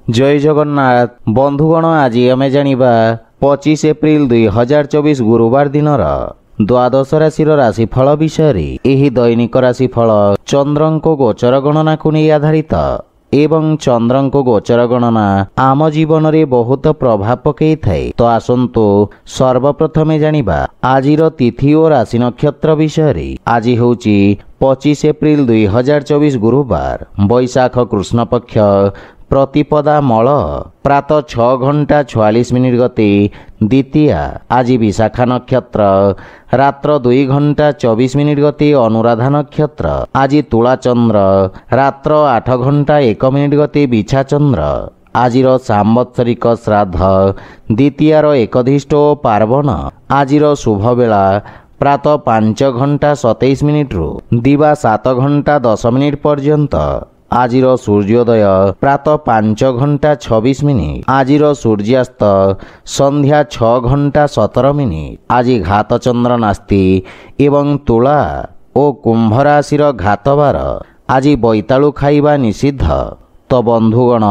जय जगन्नाथ बंधुगण आज आम जानिबा 25 एप्रिल 2024 गुरुवार दिन द्वादश राशि राशिफल विषय एही दैनिक राशिफल चंद्रंको गोचर गणना को नहीं आधारित एवं चंद्रंको गोचर गणना आम जीवन में बहुत प्रभाव पकई थाए। तो आसंतु सर्वप्रथमे जानिबा आजिर तिथि और राशि नक्षत्र विषय। आज होची 25 एप्रिल 2024 गुरुवार बैशाख कृष्ण पक्ष प्रतिपदा मल प्रातः 6:46 गति द्वितीया। आज विशाखा नक्षत्र रात्र 2:24 गति अनुराधा नक्षत्र। आज तुला चंद्र रात्र 8:01 गति बिछा चंद्र। आजिर सांवत्सरिक श्राद्ध द्वितीयार एकधिष्ट पार्वण। आजिर शुभ बेला प्रातः 5:27 रु दिवा 7:10 पर्यंत। आजिर सूर्योदय प्रातः 5:26। आजिर सूर्यास्त संध्या 6:17। आज घात चंद्र नास्ति एवं तुला और कुंभ राशिर घातबार। आज बैतालु खाइबा निषिद्ध। तो बंधुगण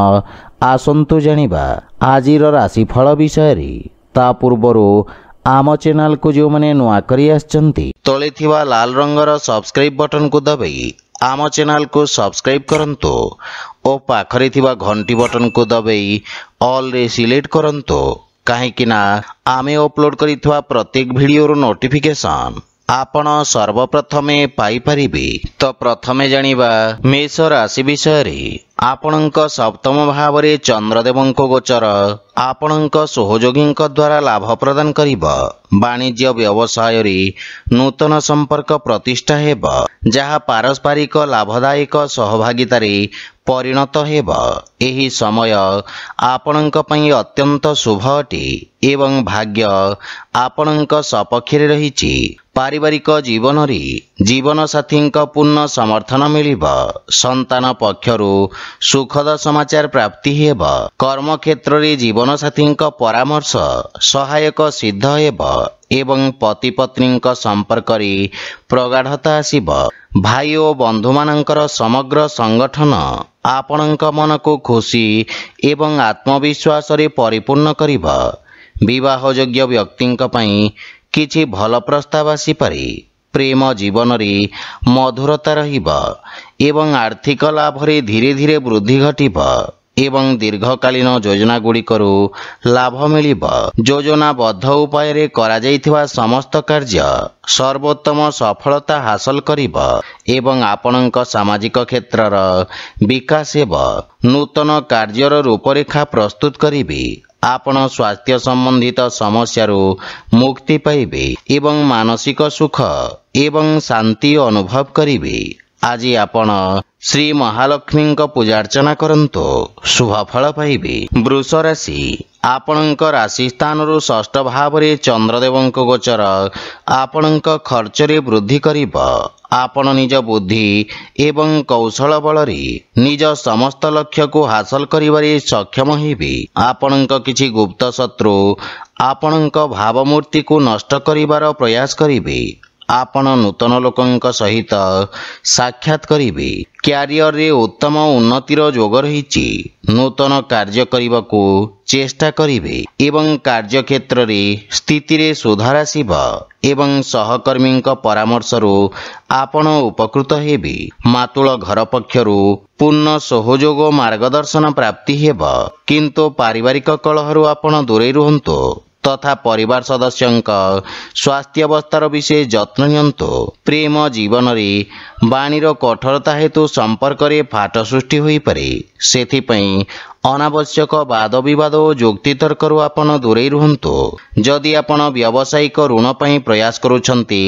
आसंतु जानिबा आजिर राशिफल विषय। ता पूर्वरु आम चैनल को जो मैंने नुआ करी आछंती तले थिबा लाल रंगर सब्सक्राइब बटन को दबाई आम चैनल को सब्सक्राइब करंतु और पाखरे थिबा घंटी बटन को दबाई ऑल रे सिलेक्ट करंतु काहेकि ना आमे अपलोड करिथवा प्रत्येक वीडियो नोटिफिकेशन आपण सर्वप्रथमे पाई परिबे। तो प्रथमे जानिबा मेष राशि विषय। आपणक सप्तम भाव में चंद्रदेवंक गोचर आपणक सहयोगी द्वारा लाभ प्रदान करिब। वाणिज्य व्यवसाय रे नूतन संपर्क प्रतिष्ठा हेब जहा पारस्परिक लाभदायक सहभागितारे परिणत हेब। एही समय आपणक पई अत्यंत शुभ अटे एवं भाग्य आपणक सपक्षरे रहिछि। पारिवारिक जीवन रे जीवन साथी पूर्ण समर्थन मिलिब। संतान पक्षरु सुखद समाचार प्राप्ति हेब। कर्म क्षेत्र रे जीवन साथी परामर्श सहायक सिद्ध हेब एवं पति पत्नी संपर्क रे प्रगाढ़ता आसिब। भाई और बंधु मानकर समग्र संगठन आपणक मन को खुशी एवं आत्मविश्वास रे परिपूर्ण करिब। विवाह योग्य व्यक्ति किछि भल प्रस्ताव आसी पारे। प्रेम जीवन रे मधुरता रहिब एवं आर्थिक लाभ रे धीरे धीरे वृद्धि घटिब एवं दीर्घकालीन योजना गुड़िकरू लाभ मिलिब। योजनाबद्ध उपाय रे करा जाइथिबा समस्त कार्य सर्वोत्तम सफलता हासिल करिब एवं आपणक सामाजिक क्षेत्रर विकास हेब। नूतन कार्यर रूपरेखा प्रस्तुत करिबे। आपण स्वास्थ्य संबंधित समस्यारू मुक्ति पाइबे एवं मानसिक सुख एवं शांति अनुभव करिबे। आज आपण श्री महालक्ष्मी पूजा अर्चना करंतु शुभ फल पाइबे। वृष राशि आपणक राशि स्थान रु षष्ठ भाव रे चंद्रदेवंक गोचर आपणक खर्च रे वृद्धि करिब। आपण निज बुद्धि एवं कौशल बल रे निज समस्त लक्ष्य को हासिल करिबारे सक्षम हेबे। आपणक किछि गुप्त शत्रु आपणक भावमूर्ति को नष्ट करिबार प्रयास करिबे। आपण नूतन लोकंक सहित साक्षात करिबे। क्यारियर रे उत्तम उन्नतिर जोग रहिछि। नूतन कार्य करिबाकू चेष्टा करिबे एवं कार्य क्षेत्र रे स्थिति रे सुधार आसिब एवं सहकर्मी परामर्श रु आपण उपकृत हेबे। मातुल घर पक्षरु पूर्ण सहयोग मार्गदर्शन प्राप्ति हेब किंतु पारिवारिक कलहरु आपण दूरे रुहंतु तथा परिवार सदस्यंक स्वास्थ्य अवस्थार विषय जत्न नियंतु। प्रेम जीवन रे वाणीर कठोरता हेतु संपर्क रे फाट सृष्टि होई पारे। सेथिपई अनावश्यक वाद विवाद और जुक्ति तर्करु आपण दूरे रुहंतु। जदि आपण व्यावसायिक ऋण पई प्रयास करूछंती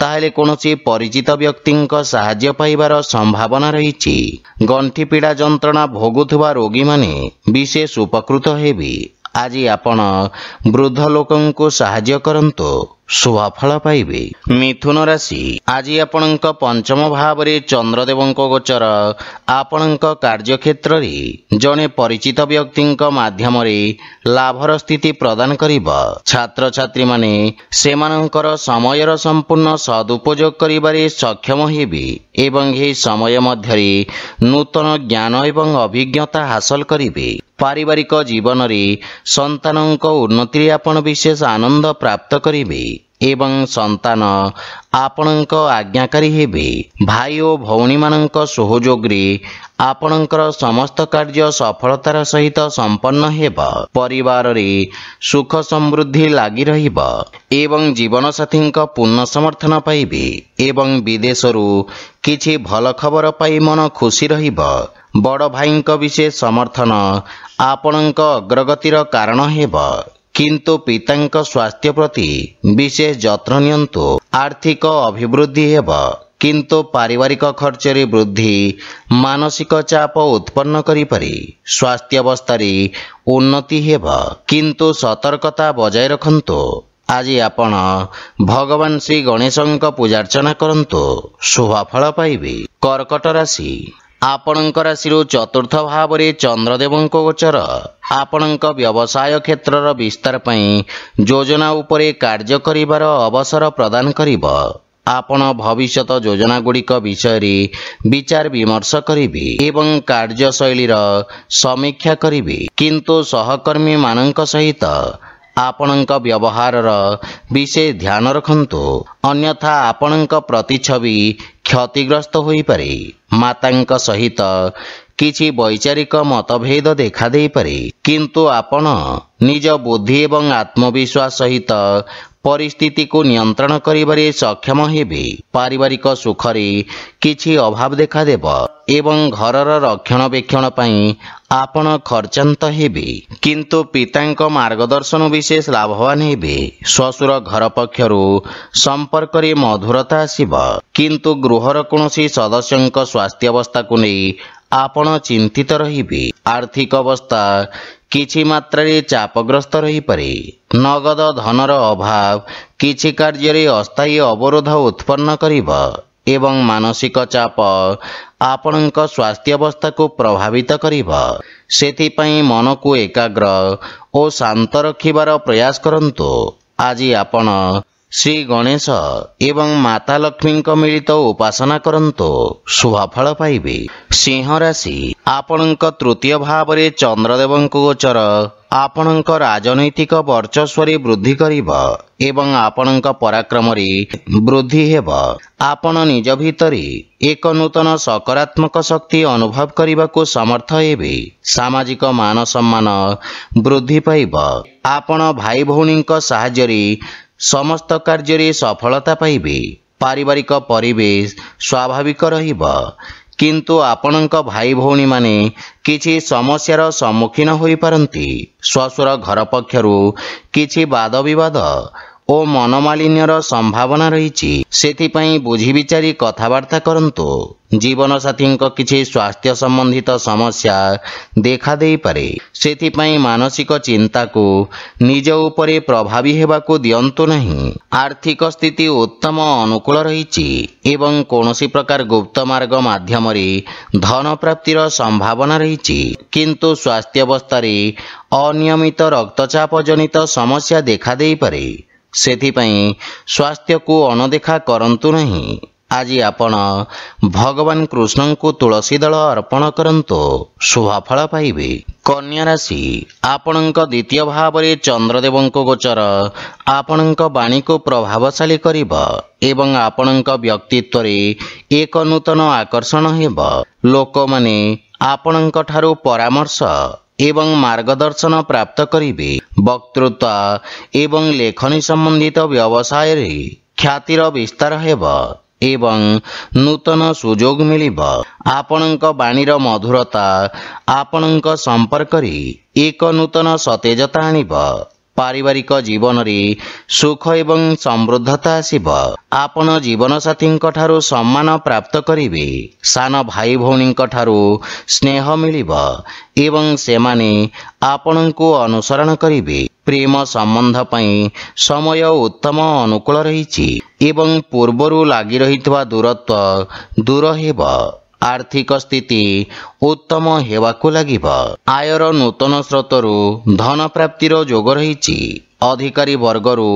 ताहेले कोनोसी परिचित व्यक्तिंक सहाय्य पाइबार संभावना रहिछि। गंठी पीड़ा जंत्रणा भोगुथुवा रोगी माने विशेष उपकृत हेबे। आज आपण वृद्ध लोकंको सहाय्य करंतु शुभफल पाइबे। मिथुन राशि आज आपणक पंचम भाव में चंद्रदेवଙ୍କ गोचर आपणक कार्यक्षेत्र रे जने परिचित व्यक्ति माध्यम लाभर स्थिति प्रदान करिब। छात्र छात्री माने सेमानंकर समयर संपूर्ण सदुपयोग करिबारे सक्षम हेबे एवं एही समय मध्यरे नूतन ज्ञान एवं अभिज्ञता हासिल करिबे। पारिवारिक जीवन रे संतानक उन्नति आपण विशेष आनंद प्राप्त करिबे एवं संतान आपणक आज्ञाकारी हेबे। भाई और भौणी मानक सहयोग रे आपणकर समस्त कार्य सफलतार सहित संपन्न हेब। परिवार रे सुख समृद्धि लागि रहिब एवं जीवन साथी पूर्ण समर्थन पाइबे एवं विदेशरू किछि भल खबर पाई मन खुशी रहिब। बड़ भाई विशेष समर्थन आपणक अग्रगतिर कारण हेब किंतु पितांक स्वास्थ्य प्रति विशेष जत्न नियंतु। आर्थिक अभिवृद्धि हेब किंतु पारिवारिक खर्च रे वृद्धि मानसिक चाप उत्पन्न करि पारे। स्वास्थ्य अवस्था रे उन्नति हेब किंतु सतर्कता बजाय रखंतु। आज आपण भगवान श्री गणेशଙ୍କ पूजार्चना करंतु शुभफल पाइबे। कर्कट राशि आपणक राशि चतुर्थ भाव में चंद्रदेवଙ୍କ गोचर आपणक व्यवसाय क्षेत्र विस्तार पई योजना उपरे कार्य करिवार अवसर प्रदान करिब। आपण भविष्यत योजना गुड़िक विषय रे विचार विमर्श करिबे एवं कार्यशैलीर समीक्षा करिबे किंतु सहकर्मी मानक सहित आपणक व्यवहार विशेष ध्यान रखंतु अन्यथा आपणक प्रतिछवि क्षतिग्रस्त होई पारे। मातांक सहित किछि वैचारिक मतभेद देखा दे पारे किंतु आपण निज बुद्धि एवं आत्मविश्वास सहित परिस्थिति को नियंत्रण करिबारे सक्षम हेबे। पारिवारिक सुखरे किछि अभाव देखा देब एवं घरर रक्षणाबेक्षण पई आपण खर्चांत हेबे किंतु पितांक मार्गदर्शन विशेष लाभवान हेबे। श्वशुर घर पक्षरु संपर्क रे मधुरता आसीब किंतु गृहर कोनोसी सदस्यंक स्वास्थ्य अवस्था को नै आपण चिंतित रहिबे। आर्थिक अवस्था किछि मात्रा रे चापग्रस्त रही पारे। नगद धनर अभाव किछि कार्य रे अस्थायी अवरोध उत्पन्न करिब एवं मानसिक चाप आपणक स्वास्थ्य अवस्था को प्रभावित करिब। सेथिपई मन को एकाग्र और शांत रखिबार प्रयास करंतु। आज आपण श्री गणेश एवं माता लक्ष्मी मिलित उपासना करंतु शुभफल पाइबे। सिंह राशि आपणक तृतीय भाव में चंद्रदेवଙ୍କ गोचर आपणक राजनैतिक वर्चस्व रे वृद्धि करिब एवं आपणक पराक्रम रे वृद्धि हेब। आपण निज भितरे एक नूतन सकारात्मक शक्ति अनुभव करने को समर्थ हेबे। सामाजिक मान सम्मान वृद्धि पाइब। आपण भाई भौणी सहाय्य रे समस्त कार्य रे सफलता पाइबे। पारिवारिक परिवेश स्वाभाविक रहिब किंतु आपणक भाई भौणी माने किछि समस्यार सम्मुखीन होई पारंती। श्वशुर घर पक्षरु किछि वाद विवाद ओ मनमालिन्यर संभावना रही। सेथिपई बुझी विचारी कथबार्ता करंतु। जीवन साथी किछि स्वास्थ्य संबंधित समस्या देखा दे पारे। सेथिपई मानसिक चिंता को निज उपरे प्रभावी हेबाकू दियंतु नहीं। आर्थिक स्थिति उत्तम अनुकूल रही एवं कौनसी प्रकार गुप्त मार्ग माध्यम रे धन प्राप्तिर संभावना रही किंतु स्वास्थ्य अवस्था रे अनियमित रक्तचाप जनित समस्या देखा दे पारे। सेथिपई स्वास्थ्य को अनदेखा करंतु नहीं। आज आपण भगवान कृष्ण को तुलसी दल अर्पण करंतु शुभफल पाइबे। कन्या राशि आपणक द्वितीय भाव में चंद्रदेवଙ୍କ गोचर आपणक वाणी को प्रभावशाली करिब एवं आपणक व्यक्तित्व रे एक नूतन आकर्षण हेब। लोक माने आपणक ठारू परामर्श एवं मार्गदर्शन प्राप्त करिबे। वक्तृत्व एवं लेखनी संबंधित व्यवसाय रे ख्यातिर विस्तार हेब एवं नूतन सुजोग मिलिब। आपणक वाणीर मधुरता आपणक संपर्क रे एक नूतन सतेजता आनिब। पारिवारिक जीवन रे सुख एवं समृद्धता आसिब। आपण जीवन साथी ठारू सम्मान प्राप्त करिवे। सान भाई भौणी ठारू स्नेह मिलिब एवं सेमाने आपणको अनुसरण करिवे। ପ୍ରେମ ସମ୍ବନ୍ଧ ପାଇଁ ସମୟ ଉତ୍ତମ ଅନୁକୂଳ ରହିଛି ଏବଂ ପୂର୍ବରୁ ଲାଗି ରହିଥିବା ଦୂରତ୍ୱ ଦୂର ହେବ। ଆର୍ଥିକ ସ୍ଥିତି ଉତ୍ତମ ହେବାକୁ ଲାଗିବ। ଆୟର ନୂତନ ସ୍ରୋତରୁ ଧନ ପ୍ରାପ୍ତିର ଯୋଗ ରହିଛି। ଅଧିକାରୀ ବର୍ଗରୁ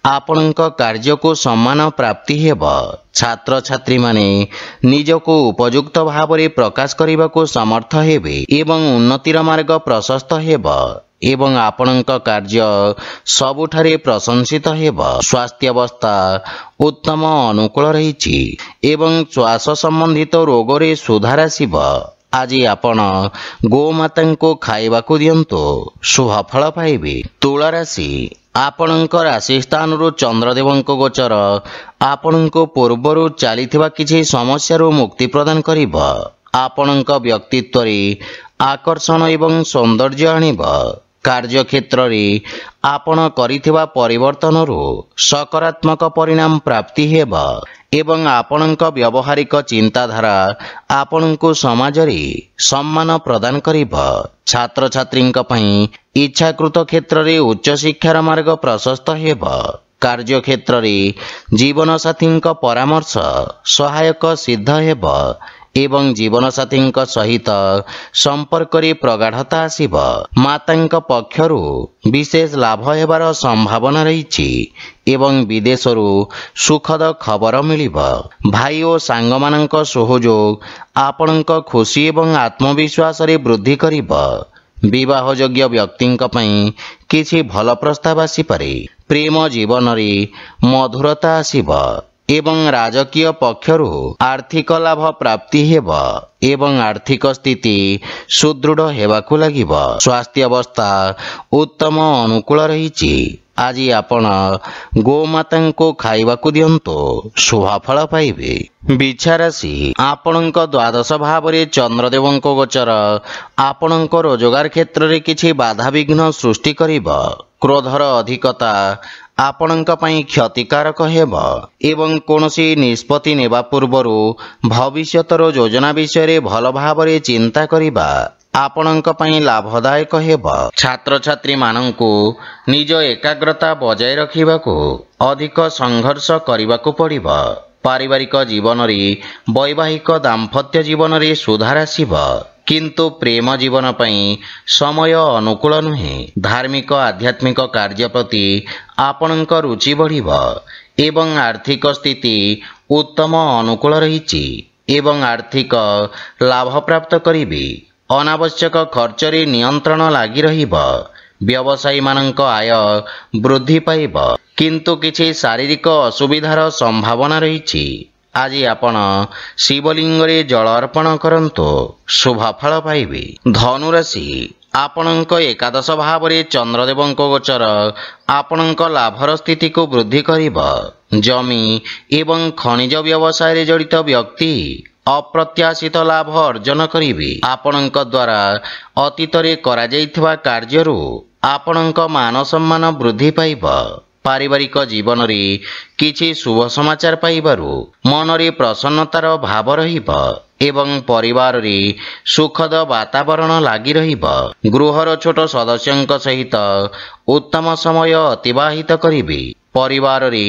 ଆପଣଙ୍କ କାର୍ଯ୍ୟକୁ ସମ୍ମାନ ପ୍ରାପ୍ତି ହେବ। ଛାତ୍ରଛାତ୍ରୀମାନେ ନିଜକୁ ଉପଯୁକ୍ତ ଭାବରେ ପ୍ରକାଶ କରିବାକୁ ସମର୍ଥ ହେବେ ଏବଂ ଉନ୍ନତିର ମାର୍ଗ ପ୍ରଶସ୍ତ ହେବ ଏବଂ ଆପଣଙ୍କ କାର୍ଯ୍ୟ ସବୁଠାରେ ପ୍ରଶଂସିତ ହେବ। ସ୍ୱାସ୍ଥ୍ୟାବସ୍ଥା ଉତ୍ତମ ଅନୁକୂଳ ରହିଛି ଏବଂ ଶ୍ୱାସ ସମ୍ବନ୍ଧିତ ରୋଗରେ ସୁଧାର ଆସିବ। ଆଜି ଆପଣ ଗୋମାତାଙ୍କୁ ଖାଇବାକୁ ଦିଅନ୍ତୁ, ଶୁଭଫଳ ପାଇବେ। ତୁଳା ରାଶି, ଆପଣଙ୍କ ରାଶି ସ୍ଥାନରୁ ଚନ୍ଦ୍ରଦେବଙ୍କ ଗୋଚର ଆପଣଙ୍କୁ ପୂର୍ବରୁ ଚାଲିଥିବା କିଛି ସମସ୍ୟାରୁ ମୁକ୍ତି ପ୍ରଦାନ କରିବ। ଆପଣଙ୍କ ବ୍ୟକ୍ତିତ୍ୱରେ ଆକର୍ଷଣ ଏବଂ ସୌନ୍ଦର୍ଯ୍ୟ ଆଣିବ। କାର୍ଯ୍ୟକ୍ଷେତ୍ରରେ ଆପଣ କରିଥିବା ପରିବର୍ତ୍ତନରୁ ସକାରାତ୍ମକ ପରିଣାମ ପ୍ରାପ୍ତି ହେବ ଏବଂ ଆପଣଙ୍କ ବ୍ୟବହାରିକ ଚିନ୍ତାଧାରା ଆପଣଙ୍କୁ ସମାଜରେ ସମ୍ମାନ ପ୍ରଦାନ କରିବ। ଛାତ୍ରଛାତ୍ରୀଙ୍କ ପାଇଁ ଇଚ୍ଛାକୃତ କ୍ଷେତ୍ରରେ ଉଚ୍ଚଶିକ୍ଷାର ମାର୍ଗ ପ୍ରଶସ୍ତ ହେବ। କାର୍ଯ୍ୟକ୍ଷେତ୍ରରେ ଜୀବନସାଥୀଙ୍କ ପରାମର୍ଶ ସହାୟକ ସିଦ୍ଧ ହେବ ଏବଂ ଜୀବନସାଥୀଙ୍କ ସହିତ ସମ୍ପର୍କରେ ପ୍ରଗାଢ଼ତା ଆସିବ। ମାତାଙ୍କ ପକ୍ଷରୁ ବିଶେଷ ଲାଭ ହେବାର ସମ୍ଭାବନା ରହିଛି ଏବଂ ବିଦେଶରୁ ସୁଖଦ ଖବର ମିଳିବ। ଭାଇ ଓ ସାଙ୍ଗମାନଙ୍କ ସହଯୋଗ ଆପଣଙ୍କ ଖୁସି ଏବଂ ଆତ୍ମବିଶ୍ୱାସରେ ବୃଦ୍ଧି କରିବ। ବିବାହଯୋଗ୍ୟ ବ୍ୟକ୍ତିଙ୍କ ପାଇଁ କିଛି ଭଲ ପ୍ରସ୍ତାବ ଆସିପାରେ। ପ୍ରେମ ଜୀବନରେ ମଧୁରତା ଆସିବ ଏବଂ ରାଜକୀୟ ପକ୍ଷରୁ ଆର୍ଥିକ ଲାଭ ପ୍ରାପ୍ତି ହେବ ଏବଂ ଆର୍ଥିକ ସ୍ଥିତି ସୁଦୃଢ଼ ହେବାକୁ ଲାଗିବ। ସ୍ୱାସ୍ଥ୍ୟାବସ୍ଥା ଉତ୍ତମ ଅନୁକୂଳ ରହିଛି। ଆଜି ଆପଣ ଗୋମାତାଙ୍କୁ ଖାଇବାକୁ ଦିଅନ୍ତୁ, ଶୁଭଫଳ ପାଇବେ। ବିଛା ରାଶି, ଆପଣଙ୍କ ଦ୍ୱାଦଶ ଭାବରେ ଚନ୍ଦ୍ରଦେବଙ୍କ ଗୋଚର ଆପଣଙ୍କ ରୋଜଗାର କ୍ଷେତ୍ରରେ କିଛି ବାଧାବିଘ୍ନ ସୃଷ୍ଟି କରିବ। କ୍ରୋଧର ଅଧିକତା ଆପଣଙ୍କ ପାଇଁ କ୍ଷତିକାରକ ହେବ ଏବଂ କୌଣସି ନିଷ୍ପତ୍ତି ନେବା ପୂର୍ବରୁ ଭବିଷ୍ୟତର ଯୋଜନା ବିଷୟରେ ଭଲ ଭାବରେ ଚିନ୍ତା କରିବା ଆପଣଙ୍କ ପାଇଁ ଲାଭଦାୟକ ହେବ। ଛାତ୍ରଛାତ୍ରୀମାନଙ୍କୁ ନିଜ ଏକାଗ୍ରତା ବଜାୟ ରଖିବାକୁ ଅଧିକ ସଂଘର୍ଷ କରିବାକୁ ପଡ଼ିବ। ପାରିବାରିକ ଜୀବନରେ ବୈବାହିକ ଦାମ୍ପତ୍ୟ ଜୀବନରେ ସୁଧାର ଆସିବ, କିନ୍ତୁ ପ୍ରେମ ଜୀବନ ପାଇଁ ସମୟ ଅନୁକୂଳ ନୁହେଁ। ଧାର୍ମିକ ଆଧ୍ୟାତ୍ମିକ କାର୍ଯ୍ୟ ପ୍ରତି ଆପଣଙ୍କ ରୁଚି ବଢ଼ିବ ଏବଂ ଆର୍ଥିକ ସ୍ଥିତି ଉତ୍ତମ ଅନୁକୂଳ ରହିଛି ଏବଂ ଆର୍ଥିକ ଲାଭ ପ୍ରାପ୍ତ କରିବେ। ଅନାବଶ୍ୟକ ଖର୍ଚ୍ଚରେ ନିୟନ୍ତ୍ରଣ ଲାଗି ରହିବ। ବ୍ୟବସାୟୀମାନଙ୍କ ଆୟ ବୃଦ୍ଧି ପାଇବ, କିନ୍ତୁ କିଛି ଶାରୀରିକ ଅସୁବିଧାର ସମ୍ଭାବନା ରହିଛି। ଆଜି ଆପଣ ଶିବଲିଙ୍ଗରେ ଜଳ ଅର୍ପଣ କରନ୍ତୁ, ଶୁଭଫଳ ପାଇବେ। ଧନୁରାଶି, ଆପଣଙ୍କ ଏକାଦଶ ଭାବରେ ଚନ୍ଦ୍ରଦେବଙ୍କ ଗୋଚର ଆପଣଙ୍କ ଲାଭର ସ୍ଥିତିକୁ ବୃଦ୍ଧି କରିବ। ଜମି ଏବଂ ଖଣିଜ ବ୍ୟବସାୟରେ ଜଡ଼ିତ ବ୍ୟକ୍ତି ଅପ୍ରତ୍ୟାଶିତ ଲାଭ ଅର୍ଜନ କରିବେ। ଆପଣଙ୍କ ଦ୍ୱାରା ଅତୀତରେ କରାଯାଇଥିବା କାର୍ଯ୍ୟରୁ ଆପଣଙ୍କ ମାନ ସମ୍ମାନ ବୃଦ୍ଧି ପାଇବ। ପାରିବାରିକ ଜୀବନରେ କିଛି ଶୁଭ ସମାଚାର ପାଇବାରୁ ମନରେ ପ୍ରସନ୍ନତାର ଭାବ ରହିବ ଏବଂ ପରିବାରରେ ସୁଖଦ ବାତାବରଣ ଲାଗି ରହିବ। ଗୃହର ଛୋଟ ସଦସ୍ୟଙ୍କ ସହିତ ଉତ୍ତମ ସମୟ ଅତିବାହିତ କରିବେ। ପରିବାରରେ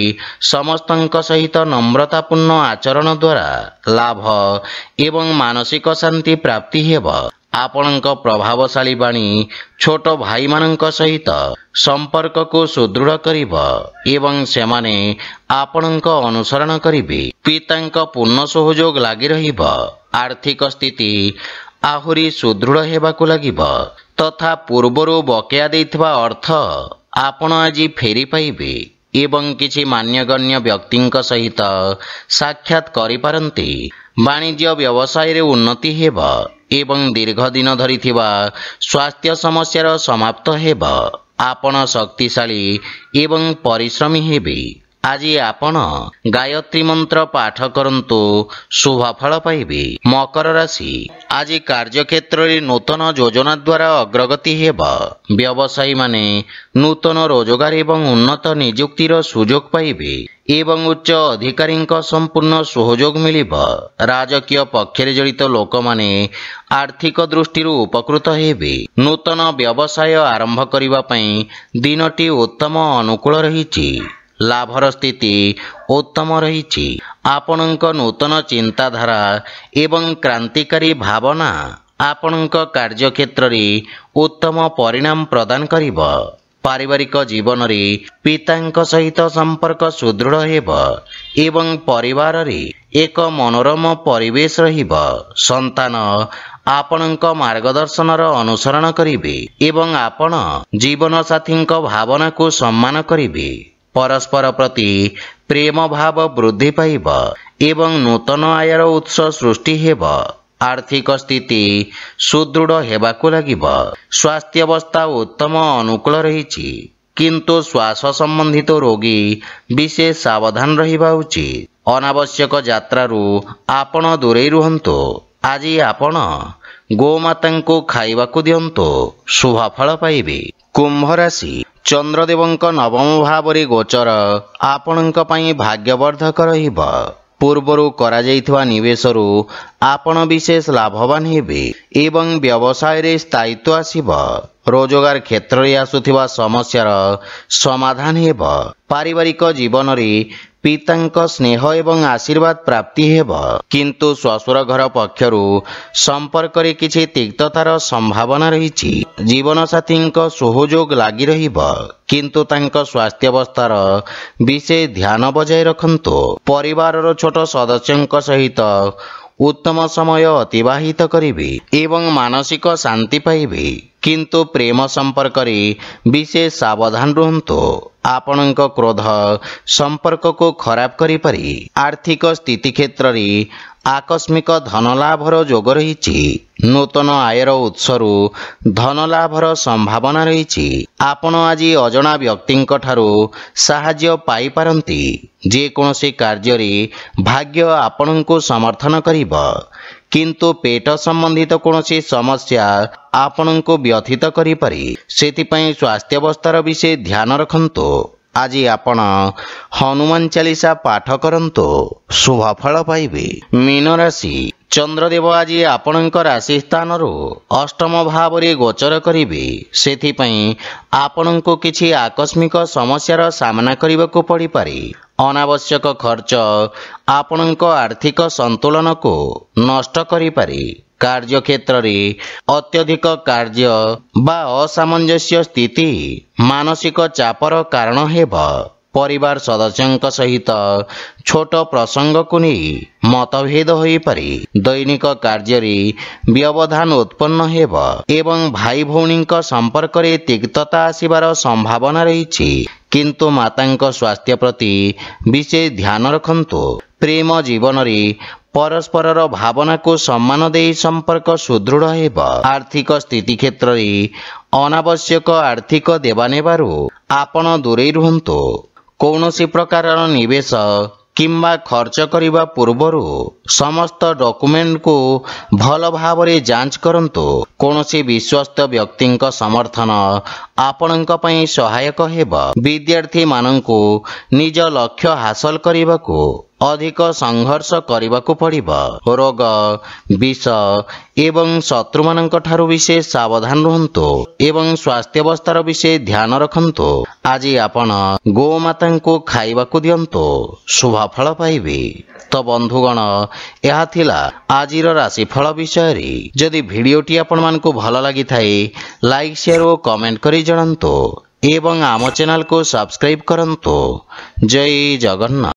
ସମସ୍ତଙ୍କ ସହିତ নম্রতাପୂର୍ଣ୍ଣ ଆଚରଣ ଦ୍ୱାରା ଲାଭ ଏବଂ ମାନସିକ ଶାନ୍ତି ପ୍ରାପ୍ତି ହେବ। ଆପଣଙ୍କ ପ୍ରଭାବଶାଳୀ ବାଣୀ ଛୋଟ ଭାଇମାନଙ୍କ ସହିତ ସମ୍ପର୍କକୁ ସୁଦୃଢ଼ କରିବ ଏବଂ ସେମାନେ ଆପଣଙ୍କ ଅନୁସରଣ କରିବେ। ପିତାଙ୍କ ପୂର୍ଣ୍ଣ ସହଯୋଗ ଲାଗି ରହିବ। ଆର୍ଥିକ ସ୍ଥିତି ଆହୁରି ସୁଦୃଢ଼ ହେବାକୁ ଲାଗିବ ତଥା ପୂର୍ବରୁ ବକେୟା ଦେଇଥିବା ଅର୍ଥ ଆପଣ ଆଜି ଫେରି ପାଇବେ ଏବଂ କିଛି ମାନ୍ୟଗଣ୍ୟ ବ୍ୟକ୍ତିଙ୍କ ସହିତ ସାକ୍ଷାତ କରିପାରନ୍ତି। ବାଣିଜ୍ୟ ବ୍ୟବସାୟରେ ଉନ୍ନତି ହେବ ଏବଂ ଦୀର୍ଘ ଦିନ ଧରି ଥିବା ସ୍ୱାସ୍ଥ୍ୟ ସମସ୍ୟାର ସମାପ୍ତ ହେବ। ଆପଣ ଶକ୍ତିଶାଳୀ ଏବଂ ପରିଶ୍ରମୀ ହେବେ। ଆଜି ଆପଣ ଗାୟତ୍ରୀ ମନ୍ତ୍ର ପାଠ କରନ୍ତୁ, ଶୁଭଫଳ ପାଇବେ। ମକର ରାଶି, ଆଜି କାର୍ଯ୍ୟକ୍ଷେତ୍ରରେ ନୂତନ ଯୋଜନା ଦ୍ୱାରା ଅଗ୍ରଗତି ହେବ। ବ୍ୟବସାୟୀମାନେ ନୂତନ ରୋଜଗାର ଏବଂ ଉନ୍ନତ ନିଯୁକ୍ତିର ସୁଯୋଗ ପାଇବେ ଏବଂ ଉଚ୍ଚ ଅଧିକାରୀଙ୍କ ସମ୍ପୂର୍ଣ୍ଣ ସହଯୋଗ ମିଳିବ। ରାଜକୀୟ ପକ୍ଷରେ ଜଡ଼ିତ ଲୋକମାନେ ଆର୍ଥିକ ଦୃଷ୍ଟିରୁ ଉପକୃତ ହେବେ। ନୂତନ ବ୍ୟବସାୟ ଆରମ୍ଭ କରିବା ପାଇଁ ଦିନଟି ଉତ୍ତମ ଅନୁକୂଳ ରହିଛି। ଲାଭର ସ୍ଥିତି ଉତ୍ତମ ରହିଛି। ଆପଣଙ୍କ ନୂତନ ଚିନ୍ତାଧାରା ଏବଂ କ୍ରାନ୍ତିକାରୀ ଭାବନା ଆପଣଙ୍କ କାର୍ଯ୍ୟକ୍ଷେତ୍ରରେ ଉତ୍ତମ ପରିଣାମ ପ୍ରଦାନ କରିବ। ପାରିବାରିକ ଜୀବନରେ ପିତାଙ୍କ ସହିତ ସମ୍ପର୍କ ସୁଦୃଢ଼ ହେବ ଏବଂ ପରିବାରରେ ଏକ ମନୋରମ ପରିବେଶ ରହିବ। ସନ୍ତାନ ଆପଣଙ୍କ ମାର୍ଗଦର୍ଶନର ଅନୁସରଣ କରିବେ ଏବଂ ଆପଣ ଜୀବନସାଥୀଙ୍କ ଭାବନାକୁ ସମ୍ମାନ କରିବେ। ପରସ୍ପର ପ୍ରତି ପ୍ରେମ ଭାବ ବୃଦ୍ଧି ପାଇବ ଏବଂ ନୂତନ ଆୟର ଉତ୍ସ ସୃଷ୍ଟି ହେବ। ଆର୍ଥିକ ସ୍ଥିତି ସୁଦୃଢ଼ ହେବାକୁ ଲାଗିବ। ସ୍ୱାସ୍ଥ୍ୟାବସ୍ଥା ଉତ୍ତମ ଅନୁକୂଳ ରହିଛି, କିନ୍ତୁ ଶ୍ୱାସ ସମ୍ବନ୍ଧିତ ରୋଗୀ ବିଶେଷ ସାବଧାନ ରହିବା ଉଚିତ। ଅନାବଶ୍ୟକ ଯାତ୍ରାରୁ ଆପଣ ଦୂରେଇ ରୁହନ୍ତୁ। ଆଜି ଆପଣ ଗୋମାତାଙ୍କୁ ଖାଇବାକୁ ଦିଅନ୍ତୁ, ଶୁଭ ଫଳ ପାଇବେ। କୁମ୍ଭ ରାଶି, ଚନ୍ଦ୍ରଦେବଙ୍କ ନବମ ଭାବରେ ଗୋଚର ଆପଣଙ୍କ ପାଇଁ ଭାଗ୍ୟବର୍ଦ୍ଧକ ରହିବ। ପୂର୍ବରୁ କରାଯାଇଥିବା ନିବେଶରୁ ଆପଣ ବିଶେଷ ଲାଭବାନ ହେବେ ଏବଂ ବ୍ୟବସାୟରେ ସ୍ଥାୟିତ୍ୱ ଆସିବ। ରୋଜଗାର କ୍ଷେତ୍ରରେ ଆସୁଥିବା ସମସ୍ୟାର ସମାଧାନ ହେବ। ପାରିବାରିକ ଜୀବନରେ ପିତାଙ୍କ ସ୍ନେହ ଏବଂ ଆଶୀର୍ବାଦ ପ୍ରାପ୍ତି ହେବ, କିନ୍ତୁ ଶ୍ୱଶୁର ଘର ପକ୍ଷରୁ ସମ୍ପର୍କରେ କିଛି ତିକ୍ତତାର ସମ୍ଭାବନା ରହିଛି। ଜୀବନସାଥୀଙ୍କ ସହଯୋଗ ଲାଗି ରହିବ, କିନ୍ତୁ ତାଙ୍କ ସ୍ୱାସ୍ଥ୍ୟାବସ୍ଥାର ବିଶେଷ ଧ୍ୟାନ ବଜାୟ ରଖନ୍ତୁ। ପରିବାରର ଛୋଟ ସଦସ୍ୟଙ୍କ ସହିତ ଉତ୍ତମ ସମୟ ଅତିବାହିତ କରିବେ ଏବଂ ମାନସିକ ଶାନ୍ତି ପାଇବେ, କିନ୍ତୁ ପ୍ରେମ ସମ୍ପର୍କରେ ବିଶେଷ ସାବଧାନ ରୁହନ୍ତୁ। ଆପଣଙ୍କ କ୍ରୋଧ ସମ୍ପର୍କକୁ ଖରାପ କରିପାରେ। ଆର୍ଥିକ ସ୍ଥିତି କ୍ଷେତ୍ରରେ ଆକସ୍ମିକ ଧନଲାଭର ଯୋଗ ରହିଛି। ନୂତନ ଆୟର ଉତ୍ସରୁ ଧନଲାଭର ସମ୍ଭାବନା ରହିଛି। ଆପଣ ଆଜି ଅଜଣା ବ୍ୟକ୍ତିଙ୍କ ଠାରୁ ସାହାଯ୍ୟ ପାଇପାରନ୍ତି। ଯେକୌଣସି କାର୍ଯ୍ୟରେ ଭାଗ୍ୟ ଆପଣଙ୍କୁ ସମର୍ଥନ କରିବ, କିନ୍ତୁ ପେଟ ସମ୍ବନ୍ଧିତ କୌଣସି ସମସ୍ୟା ଆପଣଙ୍କୁ ବ୍ୟଥିତ କରିପାରେ। ସେଥିପାଇଁ ସ୍ୱାସ୍ଥ୍ୟାବସ୍ଥାର ବିଶେଷ ଧ୍ୟାନ ରଖନ୍ତୁ। ଆଜି ଆପଣ ହନୁମାନ ଚାଳିଶା ପାଠ କରନ୍ତୁ, ଶୁଭ ଫଳ ପାଇବେ। ମୀନ ରାଶି, ଚନ୍ଦ୍ରଦେବ ଆଜି ଆପଣଙ୍କ ରାଶି ସ୍ଥାନରୁ ଅଷ୍ଟମ ଭାବରେ ଗୋଚର କରିବେ। ସେଥିପାଇଁ ଆପଣଙ୍କୁ କିଛି ଆକସ୍ମିକ ସମସ୍ୟାର ସାମ୍ନା କରିବାକୁ ପଡ଼ିପାରେ। ଅନାବଶ୍ୟକ ଖର୍ଚ୍ଚ ଆପଣଙ୍କ ଆର୍ଥିକ ସନ୍ତୁଳନକୁ ନଷ୍ଟ କରିପାରେ। କାର୍ଯ୍ୟକ୍ଷେତ୍ରରେ ଅତ୍ୟଧିକ କାର୍ଯ୍ୟ ବା ଅସାମଞ୍ଜସ୍ୟ ସ୍ଥିତି ମାନସିକ ଚାପର କାରଣ ହେବ। ପରିବାର ସଦସ୍ୟଙ୍କ ସହିତ ଛୋଟ ପ୍ରସଙ୍ଗକୁ ନେଇ ମତଭେଦ ହୋଇପାରେ। ଦୈନିକ କାର୍ଯ୍ୟରେ ବ୍ୟବଧାନ ଉତ୍ପନ୍ନ ହେବ ଏବଂ ଭାଇ ଭଉଣୀଙ୍କ ସମ୍ପର୍କରେ ତିକ୍ତତା ଆସିବାର ସମ୍ଭାବନା ରହିଛି, କିନ୍ତୁ ମାତାଙ୍କ ସ୍ୱାସ୍ଥ୍ୟ ପ୍ରତି ବିଶେଷ ଧ୍ୟାନ ରଖନ୍ତୁ। ପ୍ରେମ ଜୀବନରେ ପରସ୍ପରର ଭାବନାକୁ ସମ୍ମାନ ଦେଇ ସମ୍ପର୍କ ସୁଦୃଢ଼ ହେବ। ଆର୍ଥିକ ସ୍ଥିତି କ୍ଷେତ୍ରରେ ଅନାବଶ୍ୟକ ଆର୍ଥିକ ଦେବାନେବାରୁ ଆପଣ ଦୂରେଇ ରୁହନ୍ତୁ। କୌଣସି ପ୍ରକାରର ନିବେଶ କିମ୍ବା ଖର୍ଚ୍ଚ କରିବା ପୂର୍ବରୁ ସମସ୍ତ ଡକୁମେଣ୍ଟକୁ ଭଲ ଭାବରେ ଯାଞ୍ଚ କରନ୍ତୁ। କୌଣସି ବିଶ୍ୱସ୍ତ ବ୍ୟକ୍ତିଙ୍କ ସମର୍ଥନ ଆପଣଙ୍କ ପାଇଁ ସହାୟକ ହେବ। ବିଦ୍ୟାର୍ଥୀମାନଙ୍କୁ ନିଜ ଲକ୍ଷ୍ୟ ହାସଲ କରିବାକୁ ଅଧିକ ସଂଘର୍ଷ କରିବାକୁ ପଡ଼ିବ। ରୋଗ, ବିଷ ଏବଂ ଶତ୍ରୁମାନଙ୍କ ଠାରୁ ବିଶେଷ ସାବଧାନ ରୁହନ୍ତୁ ଏବଂ ସ୍ୱାସ୍ଥ୍ୟାବସ୍ଥାର ବିଶେଷ ଧ୍ୟାନ ରଖନ୍ତୁ। ଆଜି ଆପଣ ଗୋମାତାଙ୍କୁ ଖାଇବାକୁ ଦିଅନ୍ତୁ, ଶୁଭ ଫଳ ପାଇବେ। ତ ବନ୍ଧୁଗଣ, ଏହା ଥିଲା ଆଜିର ରାଶିଫଳ ବିଷୟରେ। ଯଦି ଭିଡ଼ିଓଟି ଆପଣମାନଙ୍କୁ ଭଲ ଲାଗିଥାଏ, ଲାଇକ୍, ସେୟାର ଓ କମେଣ୍ଟ କରି ଜଣାନ୍ତୁ ଏବଂ ଆମ ଚ୍ୟାନେଲକୁ ସବସ୍କ୍ରାଇବ୍ କରନ୍ତୁ। ଜୟ ଜଗନ୍ନାଥ।